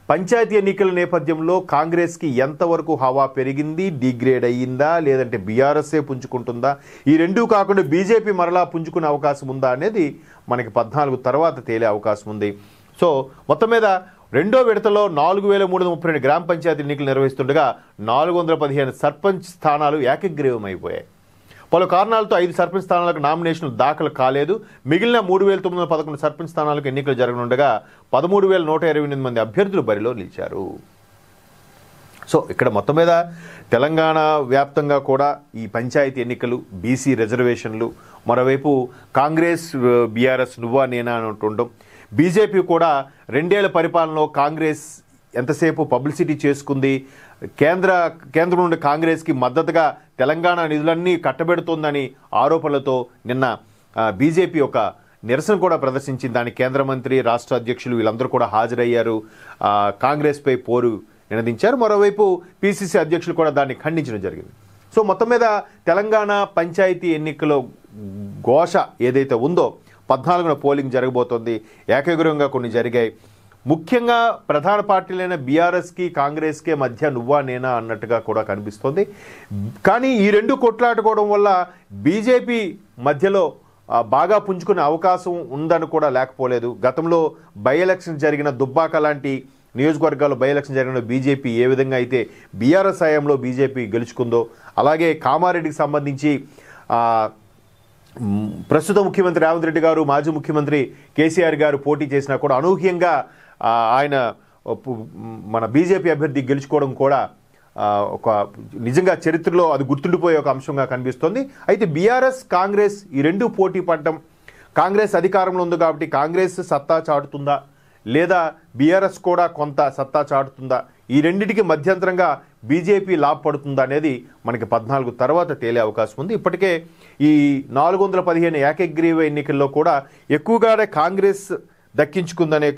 పంచాయతీ ఎన్నికల నేపథ్యంలో కాంగ్రెస్కి ఎంతవరకు హవా పెరిగింది, డిగ్రేడ్ అయ్యిందా, లేదంటే బీఆర్ఎస్ఏ పుంజుకుంటుందా, ఈ రెండూ కాకుండా బీజేపీ మరలా పుంజుకునే అవకాశం ఉందా అనేది మనకి 14 తర్వాత తేలే అవకాశం ఉంది. సో మొత్తం మీద రెండో విడతలో 4332 గ్రామ పంచాయతీ ఎన్నికలు నిర్వహిస్తుండగా 415 సర్పంచ్ స్థానాలు ఏకగ్రీవం అయిపోయాయి. పలు కారణాలతో 5 సర్పంచ్ స్థానాలకు నామినేషన్లు దాఖలు కాలేదు. మిగిలిన 3911 సర్పంచ్ స్థానాలకు ఎన్నికలు జరగనుండగా 13,128 మంది అభ్యర్థులు బరిలో నిలిచారు. సో ఇక్కడ మొత్తం మీద తెలంగాణ వ్యాప్తంగా కూడా ఈ పంచాయతీ ఎన్నికలు, బీసీ రిజర్వేషన్లు, మరోవైపు కాంగ్రెస్ బీఆర్ఎస్ నువ్వా నేనా అని ఉండడం, బీజేపీ కూడా 2 ఏళ్ల పరిపాలనలో కాంగ్రెస్ ఎంతసేపు పబ్లిసిటీ చేసుకుంది, కేంద్రం నుండి కాంగ్రెస్కి మద్దతుగా తెలంగాణ నిధులన్నీ కట్టబెడుతోందని ఆరోపణలతో నిన్న బీజేపీ ఒక నిరసన కూడా ప్రదర్శించింది. దానికి కేంద్ర మంత్రి, రాష్ట్ర అధ్యక్షులు వీళ్ళందరూ కూడా హాజరయ్యారు, కాంగ్రెస్పై పోరు నినదించారు. మరోవైపు పీసీసీ అధ్యక్షులు కూడా దాన్ని ఖండించడం జరిగింది. సో మొత్తం మీద తెలంగాణ పంచాయతీ ఎన్నికల ఘోష ఏదైతే ఉందో 14న పోలింగ్ జరగబోతోంది. ఏకగ్రీవంగా కొన్ని జరిగాయి. ముఖ్యంగా ప్రధాన పార్టీలైన బీఆర్ఎస్కి కాంగ్రెస్కే మధ్య నువ్వా నేనా అన్నట్టుగా కూడా కనిపిస్తోంది. కానీ ఈ రెండు కొట్లాడుకోవడం వల్ల బీజేపీ మధ్యలో బాగా పుంజుకునే అవకాశం ఉందని కూడా లేకపోలేదు. గతంలో బై ఎలక్షన్ జరిగిన దుబ్బాక లాంటి నియోజకవర్గాల్లో బై ఎలక్షన్ జరిగిన బీజేపీ ఏ విధంగా అయితే బీఆర్ఎస్ హయాంలో బీజేపీ గెలుచుకుందో, అలాగే కామారెడ్డికి సంబంధించి ప్రస్తుత ముఖ్యమంత్రి రేవంత్ రెడ్డి గారు, మాజీ ముఖ్యమంత్రి కేసీఆర్ గారు పోటీ చేసినా కూడా అనూహ్యంగా ఆయన మన బీజేపీ అభ్యర్థి గెలుచుకోవడం కూడా ఒక నిజంగా చరిత్రలో అది గుర్తుండిపోయే ఒక అంశంగా కనిపిస్తోంది. అయితే బీఆర్ఎస్ కాంగ్రెస్ ఈ రెండు పోటీ పడడం, కాంగ్రెస్ అధికారంలో ఉంది కాబట్టి కాంగ్రెస్ సత్తా చాటుతుందా, లేదా బీఆర్ఎస్ కూడా కొంత సత్తా చాటుతుందా, ఈ రెండింటికి మధ్యంతరంగా బీజేపీ లాభపడుతుందా అనేది మనకి 14 తర్వాత తేలే అవకాశం ఉంది. ఇప్పటికే ఈ 415 ఏకగ్రీవ ఎన్నికల్లో కూడా ఎక్కువగానే కాంగ్రెస్ దక్కించుకుందనే